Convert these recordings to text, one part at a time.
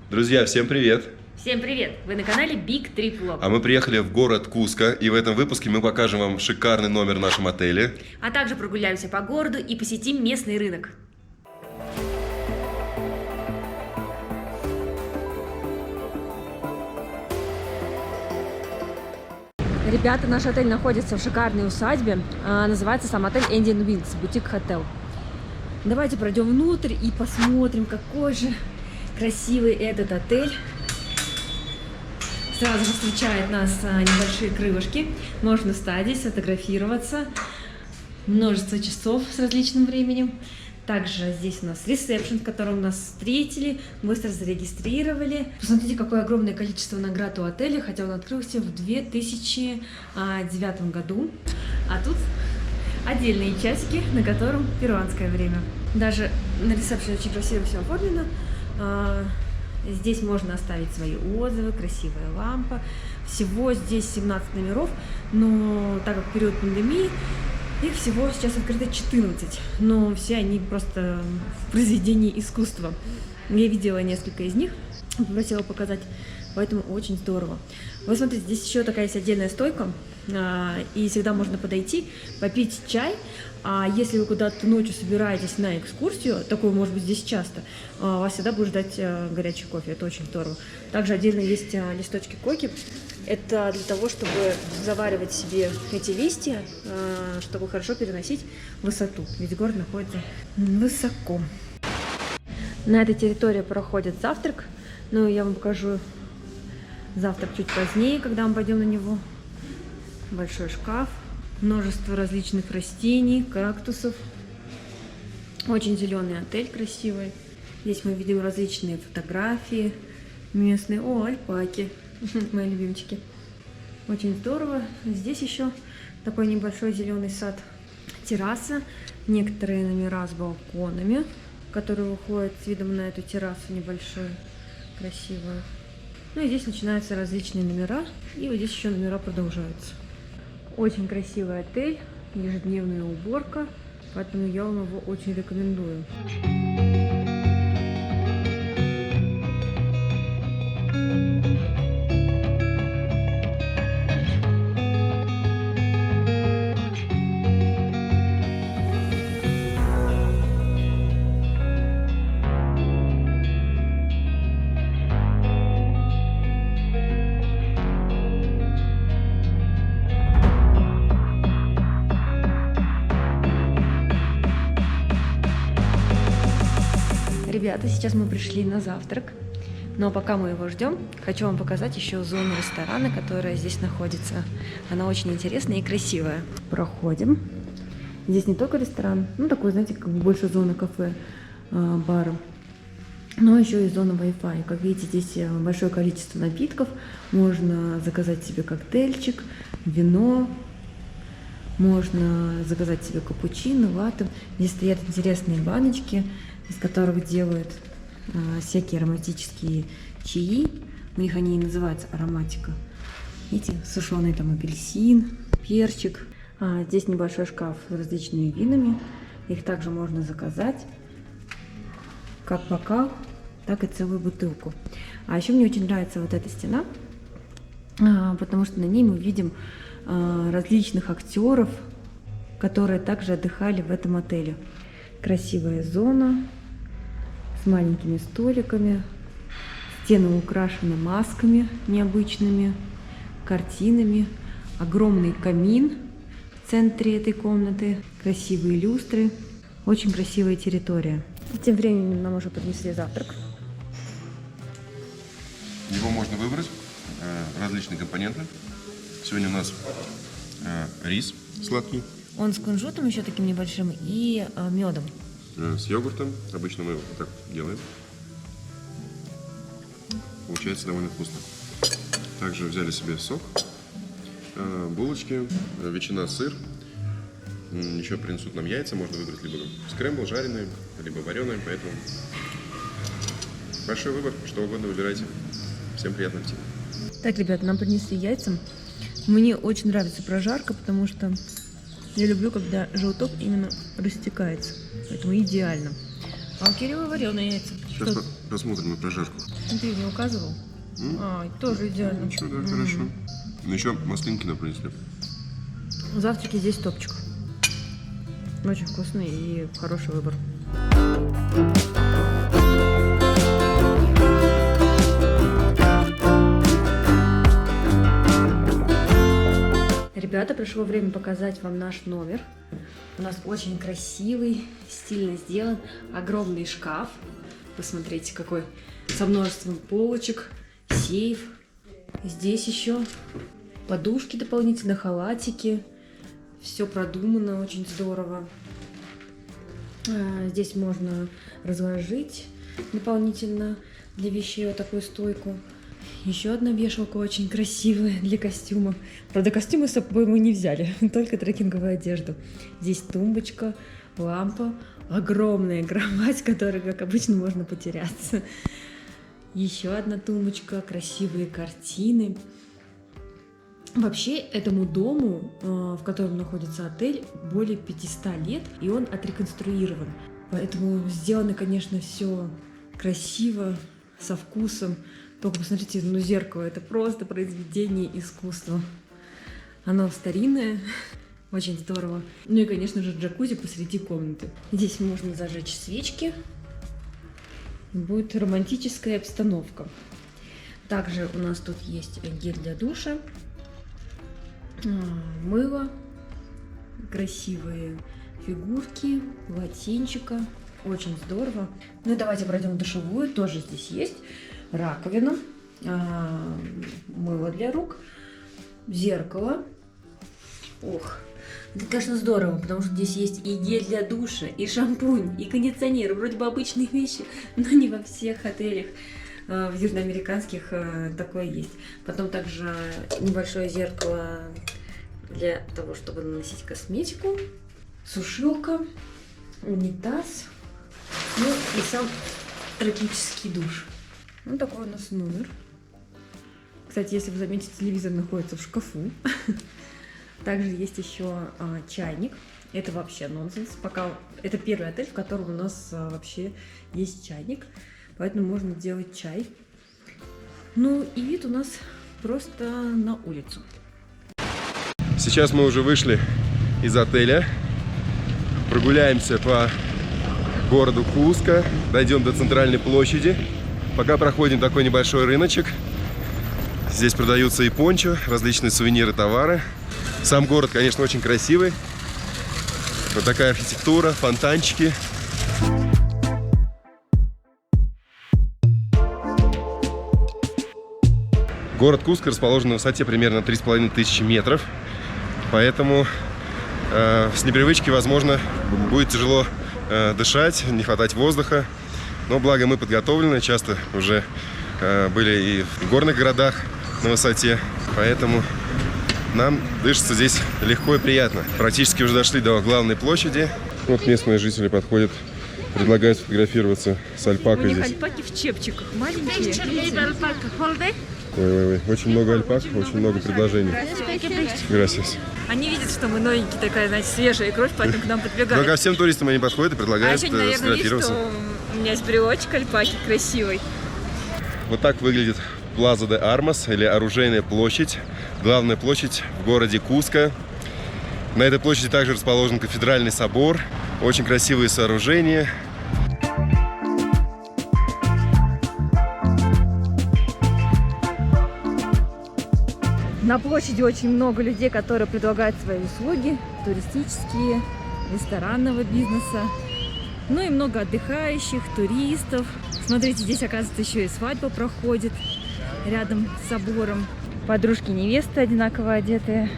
Друзья, всем привет! Всем привет! Вы на канале Big Trip Vlog. А мы приехали в город Куско, и в этом выпуске мы покажем вам шикарный номер в нашем отеле. А также прогуляемся по городу и посетим местный рынок. Ребята, наш отель находится в шикарной усадьбе. Называется сам отель Indian Wings, бутик-хотел. Давайте пройдем внутрь и посмотрим, какой же красивый этот отель. Сразу же встречают нас небольшие крылышки. Можно встать здесь, сфотографироваться. Множество часов с различным временем. Также здесь у нас ресепшн, в котором нас встретили, быстро зарегистрировали. Посмотрите, какое огромное количество наград у отеля, хотя он открылся в 2009 году. А тут отдельные часики, на котором перуанское время. Даже на ресепшене очень красиво все оформлено. Здесь можно оставить свои отзывы, красивая лампа. Всего здесь 17 номеров, но так как в период пандемии, их всего сейчас открыто 14, но все они просто в произведении искусства. Я видела несколько из них, попросила показать, поэтому очень здорово. Вы смотрите, здесь еще такая есть отдельная стойка, и всегда можно подойти, попить чай. А если вы куда-то ночью собираетесь на экскурсию, такое может быть здесь часто, вас всегда будет ждать горячий кофе, это очень здорово. Также отдельно есть листочки коки. Это для того, чтобы заваривать себе эти листья, чтобы хорошо переносить высоту. Ведь город находится высоко. На этой территории проходит завтрак. Ну, я вам покажу завтрак чуть позднее, когда мы пойдем на него. Большой шкаф, множество различных растений, кактусов. Очень зеленый отель, красивый. Здесь мы видим различные фотографии местные. О, альпаки. Мои любимчики. Очень здорово. Здесь еще такой небольшой зеленый сад. Терраса. Некоторые номера с балконами, которые выходят с видом на эту террасу небольшую, красивую. Ну и здесь начинаются различные номера. И вот здесь еще номера продолжаются. Очень красивый отель. Ежедневная уборка. Поэтому я вам его очень рекомендую. Ребята, сейчас мы пришли на завтрак, но пока мы его ждем, хочу вам показать еще зону ресторана, которая здесь находится. Она очень интересная и красивая. Проходим. Здесь не только ресторан, ну такой, знаете, как бы больше зона кафе, бара, но еще и зона Wi-Fi. Как видите, здесь большое количество напитков. Можно заказать себе коктейльчик, вино. Можно заказать себе капучино, латте. Здесь стоят интересные баночки, из которых делают всякие ароматические чаи. У них они и называются ароматика. Видите, сушеный там апельсин, перчик. Здесь небольшой шкаф с различными винами. Их также можно заказать как бокал, так и целую бутылку. А еще мне очень нравится вот эта стена, потому что на ней мы видим различных актеров, которые также отдыхали в этом отеле. Красивая зона с маленькими столиками. Стены украшены масками необычными, картинами. Огромный камин в центре этой комнаты. Красивые люстры. Очень красивая территория. Тем временем нам уже поднесли завтрак. Его можно выбрать, различные компоненты. Сегодня у нас рис сладкий. Он с кунжутом еще таким небольшим и медом. С йогуртом. Обычно мы вот так делаем. Получается довольно вкусно. Также взяли себе сок, булочки, ветчина, сыр. Еще принесут нам яйца. Можно выбрать либо скрэмбл, жареные, либо вареные. Поэтому большой выбор. Что угодно выбирайте. Всем приятного аппетита. Так, ребят, нам принесли яйца. Мне очень нравится прожарка, потому что я люблю, когда желток именно растекается. Поэтому идеально. А у Кирилла вареные яйца. Сейчас посмотрим на прожарку. Ты не указывал? Тоже идеально. Ничего, да, хорошо. Ну еще маслинки нам принесли. Завтраки здесь топчик. Очень вкусный и хороший выбор. Ребята, пришло время показать вам наш номер. У нас очень красивый, стильно сделан, огромный шкаф. Посмотрите, какой, со множеством полочек, сейф. Здесь еще подушки дополнительно, халатики. Все продумано, очень здорово. Здесь можно разложить дополнительно для вещей вот такую стойку. Еще одна вешалка очень красивая для костюмов. Правда, костюмы с собой мы не взяли, только трекинговую одежду. Здесь тумбочка, лампа, огромная кровать, в которой, как обычно, можно потеряться. Еще одна тумбочка, красивые картины. Вообще, этому дому, в котором находится отель, более 500 лет, и он отреконструирован. Поэтому сделано, конечно, все красиво, со вкусом. Только посмотрите, ну зеркало, это просто произведение искусства. Оно старинное, очень здорово. Ну и, конечно же, джакузи посреди комнаты. Здесь можно зажечь свечки. Будет романтическая обстановка. Также у нас тут есть гель для душа, мыло, красивые фигурки, полотенчика. Очень здорово. Ну и давайте пройдем в душевую. Тоже здесь есть раковина, мыло для рук, зеркало. Ох, это, конечно, здорово, потому что здесь есть и гель для душа, и шампунь, и кондиционер. Вроде бы обычные вещи, но не во всех отелях в южноамериканских такое есть. Потом также небольшое зеркало для того, чтобы наносить косметику, сушилка, унитаз, ну и сам тропический душ. Ну, такой у нас номер. Кстати, если вы заметите, телевизор находится в шкафу. Также есть еще чайник. Это вообще нонсенс. Пока это первый отель, в котором у нас вообще есть чайник. Поэтому можно делать чай. Ну и вид у нас просто на улицу. Сейчас мы уже вышли из отеля. Прогуляемся по городу Куско. Дойдем до центральной площади. Пока проходим такой небольшой рыночек. Здесь продаются и пончо, различные сувениры, товары. Сам город, конечно, очень красивый. Вот такая архитектура, фонтанчики. Город Куско расположен на высоте примерно 3500 метров. Поэтому с непривычки, возможно, будет тяжело дышать, не хватать воздуха. Но благо мы подготовлены, часто уже были и в горных городах на высоте, поэтому нам дышится здесь легко и приятно. Практически уже дошли до главной площади. Вот местные жители подходят, предлагают сфотографироваться с альпакой здесь. Альпаки в чепчиках, маленькие. Ой, очень много альпак, очень много предложений. Gracias. Они видят, что мы новенькие, такая, знаете, свежая кровь, поэтому к нам Но подбегают. ко всем туристам они подходят и предлагают еще, наверное, видишь, сфотографироваться. что у меня есть брелочек альпаки красивый. Вот так выглядит Плаза де Армас, или Оружейная площадь. Главная площадь в городе Куско. На этой площади также расположен кафедральный собор. Очень красивые сооружения. На площади очень много людей, которые предлагают свои услуги, туристические, ресторанного бизнеса. Ну и много отдыхающих, туристов. Смотрите, здесь, оказывается, еще и свадьба проходит рядом с собором. Подружки невесты одинаково одетые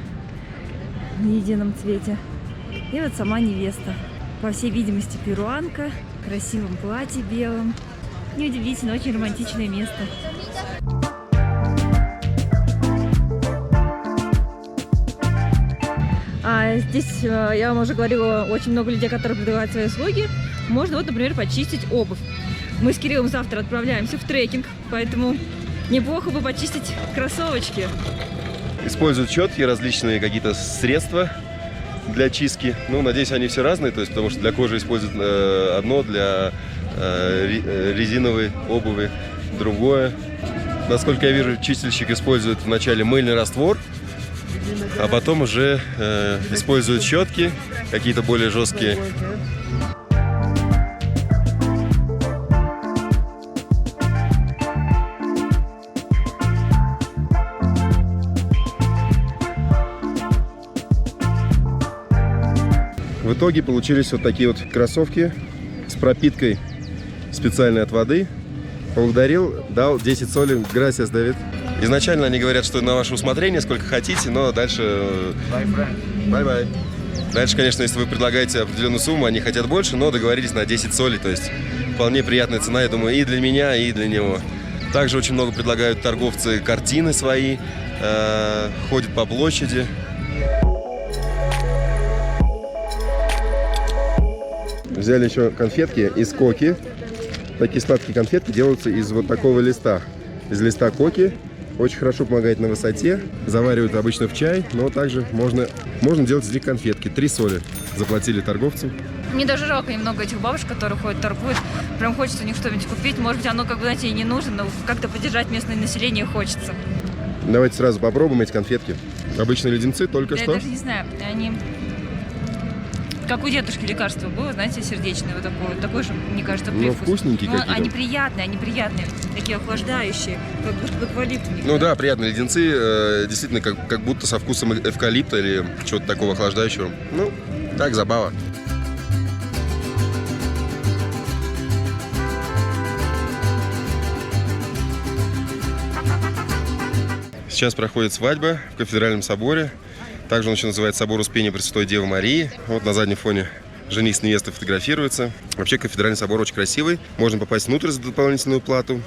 в едином цвете. И вот сама невеста. По всей видимости, перуанка, в красивом платье белом. Неудивительно, очень романтичное место. Здесь, я вам уже говорила, очень много людей, которые предлагают свои услуги. Можно, вот, например, почистить обувь. Мы с Кириллом завтра отправляемся в трекинг, поэтому неплохо бы почистить кроссовочки. Используют щетки, различные какие-то средства для чистки. Ну, надеюсь, они все разные, то есть, потому что для кожи используют одно, для резиновой обуви другое. Насколько я вижу, чистильщик использует вначале мыльный раствор, а потом уже использует щетки, какие-то более жесткие. В итоге получились вот такие вот кроссовки с пропиткой специальной от воды. Поблагодарил, дал 10 соли. Gracias, Давид. Изначально они говорят, что на ваше усмотрение, сколько хотите, но дальше... Бай-бай. Дальше, конечно, если вы предлагаете определенную сумму, они хотят больше, но договорились на 10 солей. То есть вполне приятная цена, я думаю, и для меня, и для него. Также очень много предлагают торговцы картины свои, ходят по площади. Взяли еще конфетки из коки. Такие сладкие конфетки делаются из вот такого листа. Из листа коки. Очень хорошо помогает на высоте. Заваривают обычно в чай, но также можно делать из них конфетки. 3 соли заплатили торговцу. Мне даже жалко немного этих бабушек, которые ходят, торгуют. Прям хочется у них что-нибудь купить. Может быть, оно, как бы, знаете, и не нужно, но как-то поддержать местное население хочется. Давайте сразу попробуем эти конфетки. Обычные леденцы, только Я что. даже не знаю, они... Как у дедушки лекарство было, знаете, сердечное, вот такой же, мне кажется, привкус. Ну, вкусненькие какие-то. Они приятные, такие охлаждающие, как бы эвкалипт у них. Ну да, приятные леденцы, действительно, как будто со вкусом эвкалипта или чего-то такого охлаждающего. Ну, так, забава. Сейчас проходит свадьба в Кафедральном соборе. Также он еще называется собор Успения Пресвятой Девы Марии. Вот на заднем фоне жених с невестой фотографируются. Вообще Кафедральный собор очень красивый. Можно попасть внутрь за дополнительную плату.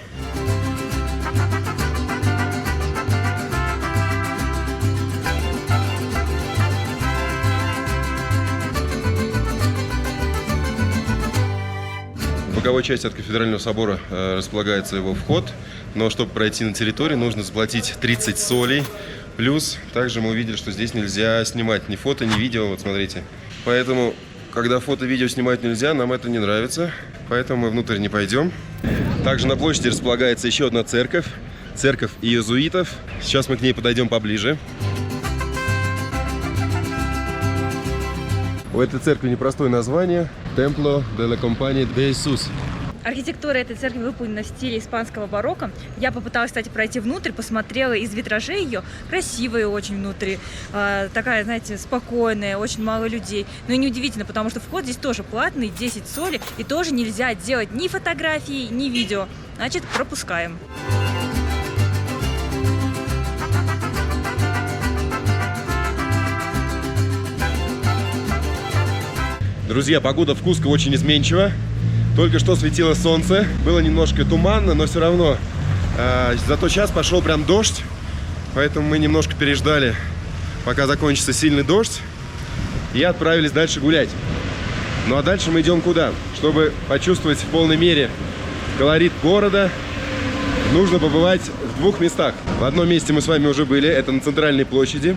В боковой части от Кафедрального собора располагается его вход. Но чтобы пройти на территорию, нужно заплатить 30 солей. Плюс, также мы увидели, что здесь нельзя снимать ни фото, ни видео, вот смотрите. Поэтому, когда фото и видео снимать нельзя, нам это не нравится. Поэтому мы внутрь не пойдем. Также на площади располагается еще одна церковь. Церковь иезуитов. Сейчас мы к ней подойдем поближе. У этой церкви непростое название. Templo de la Compañía de Jesús. Архитектура этой церкви выполнена в стиле испанского барокко. Я попыталась, кстати, пройти внутрь, посмотрела из витражей ее. Красивая очень внутри. Такая, знаете, спокойная, очень мало людей. Но и неудивительно, потому что вход здесь тоже платный, 10 соли. И тоже нельзя делать ни фотографии, ни видео. Значит, пропускаем. Друзья, погода в Куско очень изменчива. Только что светило солнце, было немножко туманно, но все равно. Зато сейчас пошел прям дождь, поэтому мы немножко переждали, пока закончится сильный дождь, и отправились дальше гулять. Ну а дальше мы идем куда? Чтобы почувствовать в полной мере колорит города, нужно побывать в 2 местах. В одном месте мы с вами уже были, это на центральной площади.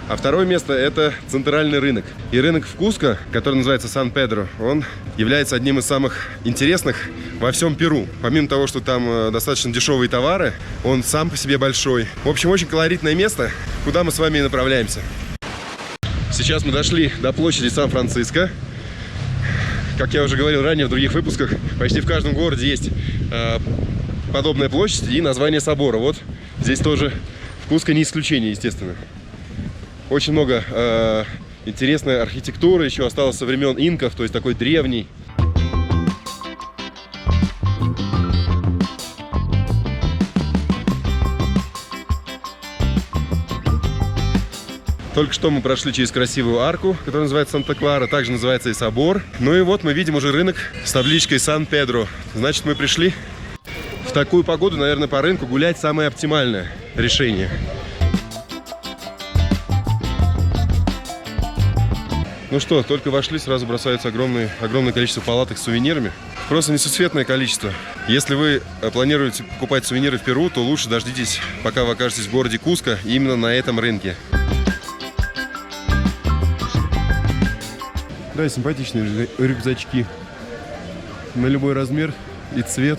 А второе место – это центральный рынок. И рынок в Куско, который называется Сан-Педро, он является одним из самых интересных во всем Перу. Помимо того, что там достаточно дешевые товары, он сам по себе большой. В общем, очень колоритное место, куда мы с вами и направляемся. Сейчас мы дошли до площади Сан-Франциско. Как я уже говорил ранее в других выпусках, почти в каждом городе есть подобная площадь и название собора. Вот здесь тоже в Куско не исключение, естественно. Очень много интересной архитектуры еще осталось со времен инков, то есть такой древний. Только что мы прошли через красивую арку, которая называется Санта-Клара, также называется и собор. Ну и вот мы видим уже рынок с табличкой Сан-Педро. Значит, мы пришли. В такую погоду, наверное, по рынку гулять самое оптимальное решение. Ну что, только вошли, сразу бросаются огромное количество палаток с сувенирами. Просто несусветное количество. Если вы планируете покупать сувениры в Перу, то лучше дождитесь, пока вы окажетесь в городе Куско, именно на этом рынке. Да, симпатичные рюкзачки. На любой размер и цвет.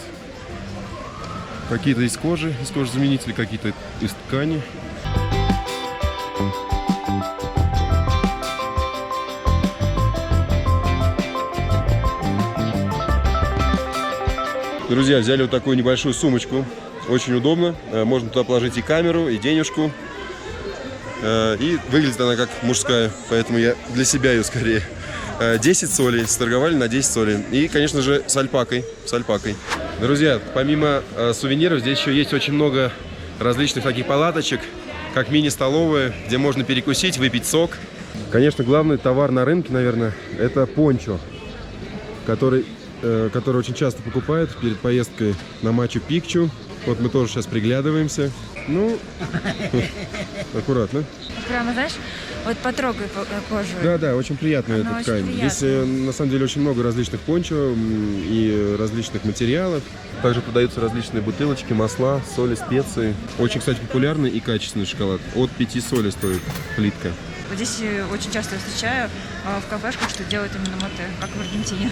Какие-то из кожи заменители, какие-то из ткани. Друзья, взяли вот такую небольшую сумочку. Очень удобно. Можно туда положить и камеру, и денежку. И выглядит она как мужская, поэтому я для себя ее скорее. 10 солей, сторговали на 10 солей. И, конечно же, с альпакой. Друзья, помимо сувениров, здесь еще есть очень много различных таких палаточек, как мини-столовые, где можно перекусить, выпить сок. Конечно, главный товар на рынке, наверное, это пончо, который очень часто покупают перед поездкой на Мачу-Пикчу. Вот мы тоже сейчас приглядываемся. Ну, аккуратно. Прямо, знаешь, вот потрогай кожу. Да, очень приятная эта ткань. Здесь на самом деле очень много различных пончо и различных материалов. Также продаются различные бутылочки, масла, соли, специи. Очень, кстати, популярный и качественный шоколад. От 5 солей стоит плитка. Вот здесь очень часто я встречаю в кафешках, что делают именно мате, как в Аргентине.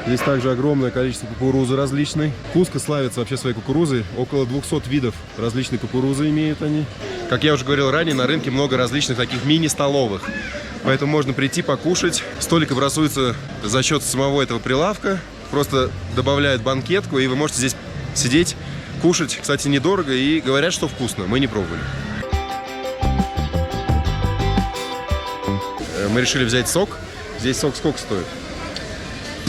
Здесь также огромное количество кукурузы различной. Куско славится вообще своей кукурузой. Около 200 видов различной кукурузы имеют они. Как я уже говорил ранее, на рынке много различных таких мини-столовых. Поэтому можно прийти покушать. Столик образуется за счет самого этого прилавка. Просто добавляют банкетку, и вы можете здесь сидеть, кушать. Кстати, недорого, и говорят, что вкусно. Мы не пробовали. Мы решили взять сок. Здесь сок сколько стоит?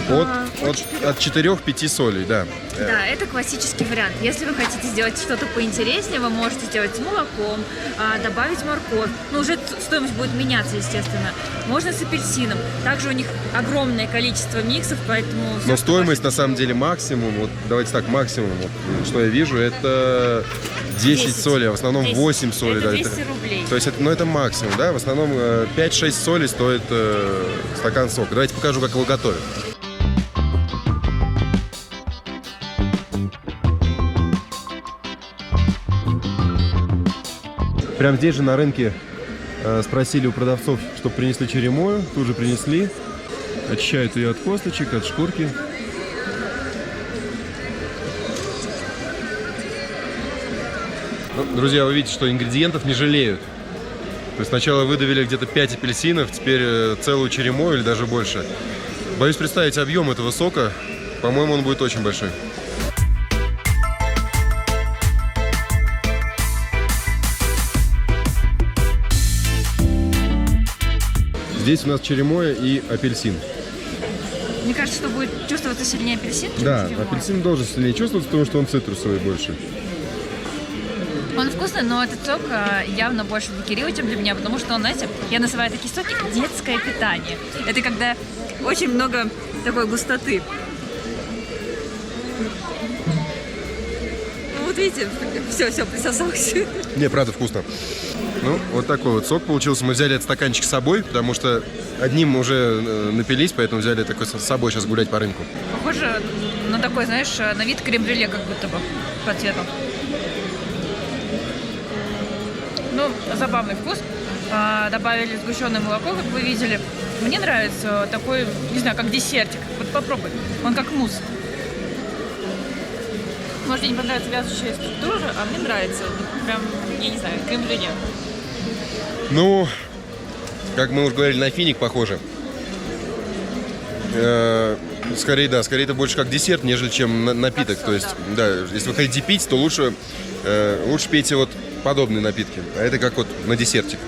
От 4-5 солей, да. Да, это классический вариант. Если вы хотите сделать что-то поинтереснее, вы можете сделать с молоком, добавить морковь. Но уже стоимость будет меняться, естественно. Можно с апельсином. Также у них огромное количество миксов, поэтому... Но стоимость на самом деле максимум, вот давайте так, максимум, вот, что я вижу, это 10 солей, а в основном 8 солей. Это да, 200 рублей. То есть это максимум, да? В основном 5-6 солей стоит стакан сока. Давайте покажу, как его готовят. Прямо здесь же на рынке спросили у продавцов, чтобы принесли черемою. Тут же принесли. Очищают ее от косточек, от шкурки. Ну, друзья, вы видите, что ингредиентов не жалеют. То есть сначала выдавили где-то 5 апельсинов, теперь целую черемою или даже больше. Боюсь представить объем этого сока. По-моему, он будет очень большой. Здесь у нас черемоя и апельсин. Мне кажется, что будет чувствоваться сильнее апельсин, чем Да, черемоя. апельсин должен сильнее чувствоваться, потому что он цитрусовый больше. Он вкусный, но этот сок явно больше для Кирилла, чем для меня, потому что он, знаете, я называю такие соки детское питание. Это когда очень много такой густоты. Ну, вот видите, все, присосалось. Не, правда вкусно. Ну, вот такой вот сок получился. Мы взяли этот стаканчик с собой, потому что одним мы уже напились, поэтому взяли такой с собой сейчас гулять по рынку. Похоже на такой, знаешь, на вид крем-брюле как будто бы по цвету. Ну, забавный вкус. Добавили сгущенное молоко, как вы видели. Мне нравится такой, не знаю, как десертик. Вот попробуй. Он как мусс. Может, мне не понравится вязущая структура, а мне нравится. Прям, я не знаю, крем-брюле. Ну, как мы уже говорили, на финик похоже. Скорее это больше как десерт, нежели чем напиток. То есть, да, если вы хотите пить, то лучше пейте вот подобные напитки. А это как вот на десертик.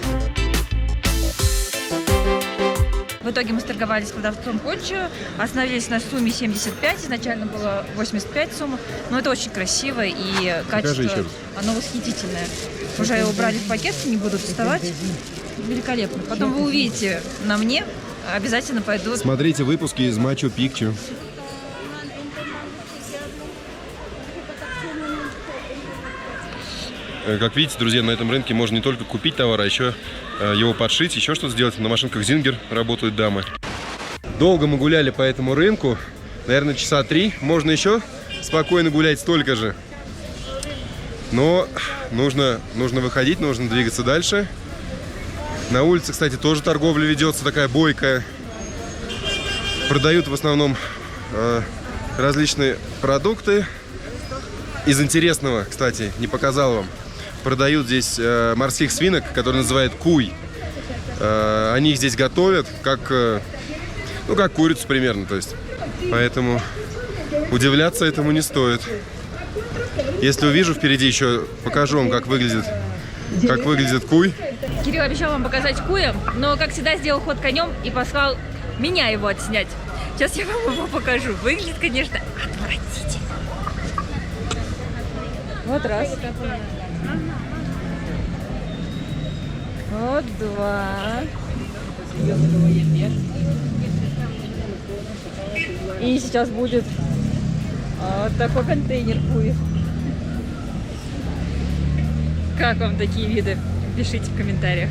В итоге мы сторговались с продавцом пончо, остановились на сумме 75, изначально было 85 сумма, но это очень красиво и качество, оно восхитительное. Уже его убрали в пакет, не будут доставать. Великолепно. Потом вы увидите на мне, обязательно пойдут. Смотрите выпуски из Мачу-Пикчу. Как видите, друзья, на этом рынке можно не только купить товар, а еще его подшить, еще что-то сделать. На машинках Зингер работают дамы. Долго мы гуляли по этому рынку, наверное, часа 3. Можно еще спокойно гулять столько же. Но нужно выходить, нужно двигаться дальше. На улице, кстати, тоже торговля ведется такая бойкая. Продают в основном различные продукты. Из интересного, кстати, не показал вам. Продают здесь морских свинок, которые называют куй. Они их здесь готовят, как курицу примерно, то есть. Поэтому удивляться этому не стоит. Если увижу впереди еще, покажу вам, как выглядит куй. Кирилл обещал вам показать куя, но, как всегда, сделал ход конем и послал меня его отснять. Сейчас я вам его покажу. Выглядит, конечно, отвратительно. Вот раз. Вот два. И сейчас будет вот такой контейнер куев. Как вам такие виды? Пишите в комментариях.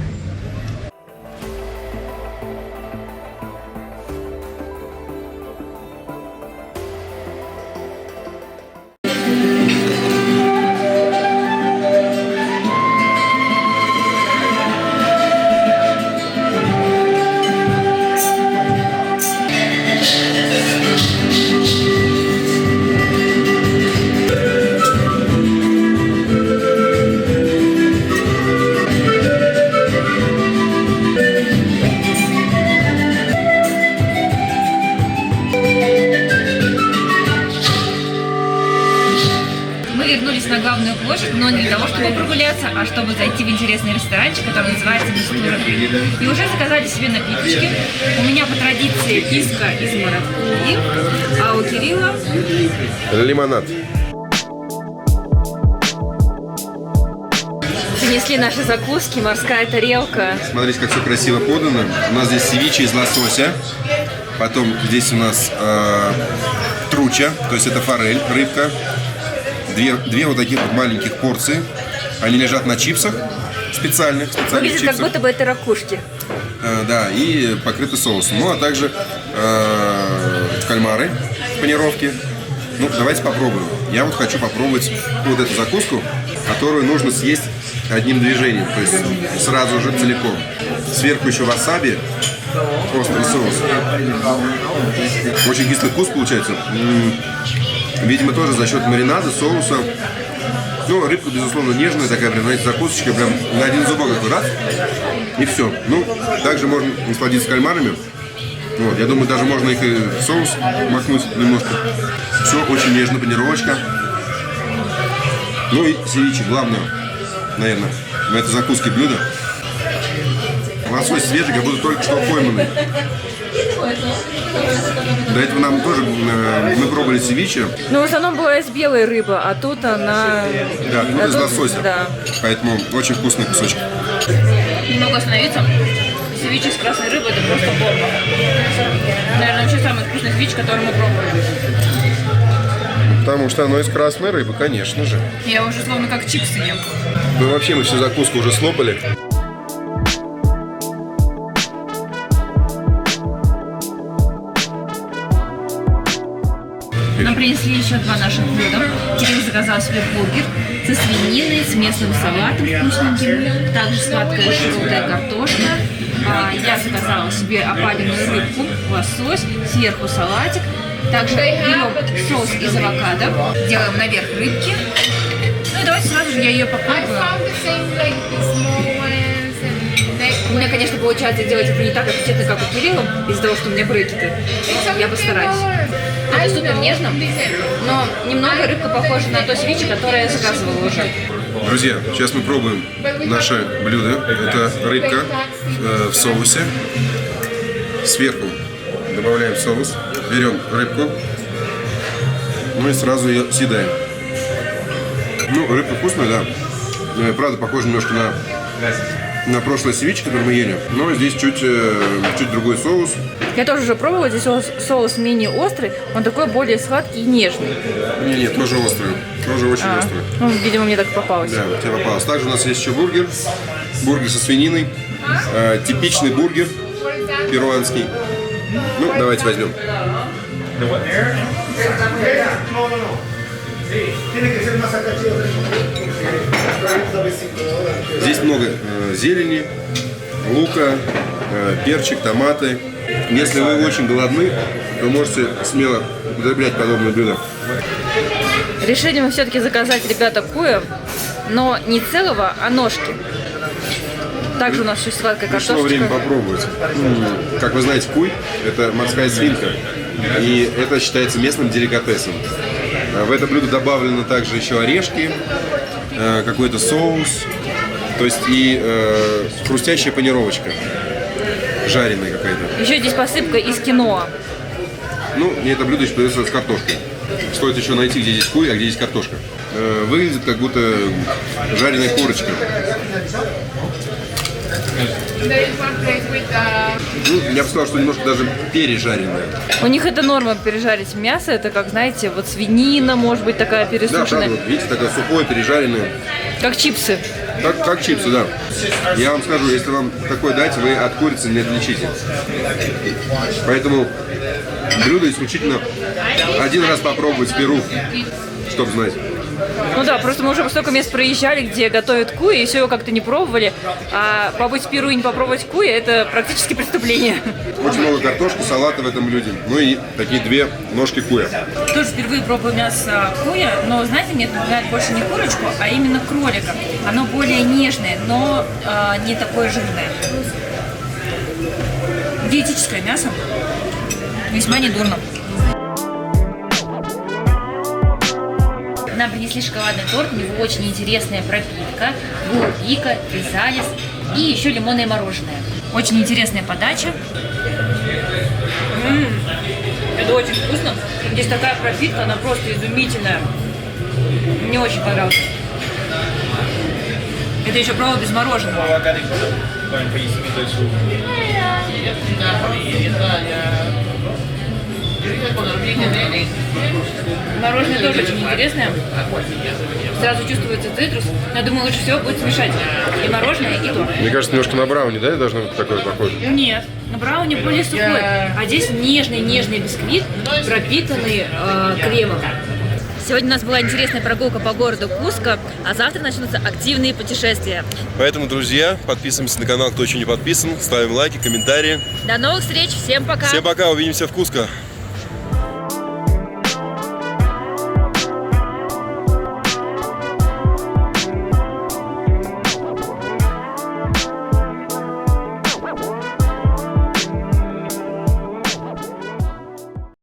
Вернулись на главную площадь, но не для того, чтобы прогуляться, а чтобы зайти в интересный ресторанчик, который называется Мистура. И уже заказали себе напиточки. У меня по традиции киска из маракуйи, а у Кирилла Лимонад. принесли наши закуски, морская тарелка. Смотрите, как все красиво подано. У нас здесь севиче из лосося. Потом здесь у нас труча, то есть это форель, рыбка. Две вот таких вот маленьких порции. Они лежат на чипсах специальных Выглядит, чипсах. как будто бы это ракушки. Да, и покрыты соусом. Ну, а также кальмары в панировке. Ну, давайте попробуем. Я вот хочу попробовать вот эту закуску, которую нужно съесть одним движением, то есть сразу же целиком. Сверху еще васаби, острый соус. Очень кислый вкус получается. Видимо, тоже за счет маринада, соуса. Ну, рыбка, безусловно, нежная, такая, прям, знаете, закусочка, прям на один зубок такой раз, и все. Ну, также можно насладиться кальмарами. Вот, я думаю, даже можно их и в соус макнуть немножко. Все очень нежно, панировочка. Ну и севиче, главное, наверное, в этой закуске блюдо. Лосось свежий, как будто только что пойманный. До этого нам тоже, мы пробовали севиче. Ну, в основном была из белой рыбы, а тут она... Да, тут из лосося. Да. Поэтому очень вкусный кусочек. Не могу остановиться. Севиче с красной рыбой — это просто бомба. Наверное, вообще самый вкусный севиче, который мы пробовали. Потому что оно из красной рыбы, конечно же. Я уже словно как чипсы ем. Ну вообще мы всю закуску уже слопали. Нам принесли еще два наших блюда. Кирилл заказал себе бургер со свининой, с местным салатом вкусненьким, также сладкая желтая картошка. Я заказала себе опаленную рыбку, лосось, сверху салатик. Также берем соус из авокадо, делаем наверх рыбки. Ну и давайте сразу же я ее попробую. У меня, конечно, получается делать это не так аппетитно, как у Кирилла, из-за того, что у меня брекеты. Я постараюсь. Это супер нежно, но немного рыбка похожа на то севиче, которое я заказывала уже. Друзья, сейчас мы пробуем наше блюдо. Это рыбка в соусе. Сверху добавляем соус, берем рыбку, ну и сразу ее съедаем. Ну, рыбка вкусная, да. Правда, похожа немножко на прошлое севиче, которое мы ели. Но здесь чуть другой соус. Я тоже уже пробовала, здесь соус менее острый, он такой более сладкий и нежный. Нет, тоже острый. Тоже очень острый. Ну, видимо, мне так попалось. Да, тебе попалось. Также у нас есть еще бургер. Бургер со свининой. Типичный бургер перуанский. Ну, давайте возьмем. Здесь много зелени, лука, перчик, томаты. Если вы очень голодны, то можете смело употреблять подобное блюдо. Решили мы все-таки заказать, ребята, куя, но не целого, а ножки. Также у нас еще сладкая Пришло время картошечка. попробовать. Как вы знаете, куй – это морская свинка. И это считается местным деликатесом. В это блюдо добавлено также еще орешки, какой-то соус, то есть и хрустящая панировочка, жареная какая-то. Еще здесь посыпка из киноа. Ну, и это блюдо еще подается с картошкой. Стоит еще найти, где здесь куй, а где здесь картошка. Выглядит как будто жареная курочка. Ну, я бы сказал, что немножко даже пережаренная. У них это норма пережарить мясо. Это как, знаете, вот свинина, может быть, такая Да, пересушенная. правда, вот, видите, такое сухое, пережаренное. Как чипсы. Как чипсы, да. Я вам скажу, если вам такое дать, вы от курицы не отличите. Поэтому блюдо исключительно один раз попробовать в Перу, чтобы знать. Ну да, просто мы уже столько мест проезжали, где готовят куя, и все его как-то не пробовали. А побыть в Перу и не попробовать куя – это практически преступление. Очень много картошки, салата в этом блюде. Ну и такие две ножки куя. Тоже впервые пробую мясо куя, но, знаете, мне напоминает больше не курочку, а именно кролика. Оно более нежное, но не такое жирное. Диетическое мясо. Весьма недурно. Нам принесли шоколадный торт, у него очень интересная пропитка, булбика, физалис и еще лимонное мороженое. Очень интересная подача. Это очень вкусно. Здесь такая пропитка, она просто изумительная. Мне очень понравилось. Это еще правда без мороженого. Мороженое тоже очень интересное. Сразу чувствуется цитрус. Но я думаю, лучше всего будет смешать и мороженое, и торт. Мне кажется, немножко на брауни, да, должно быть такое похоже? Нет, на брауни более сухой. А здесь нежный бисквит, пропитанный кремом. Сегодня у нас была интересная прогулка по городу Куско, а завтра начнутся активные путешествия. Поэтому, друзья, подписываемся на канал, кто еще не подписан, ставим лайки, комментарии. До новых встреч, всем пока! Всем пока, увидимся в Куско.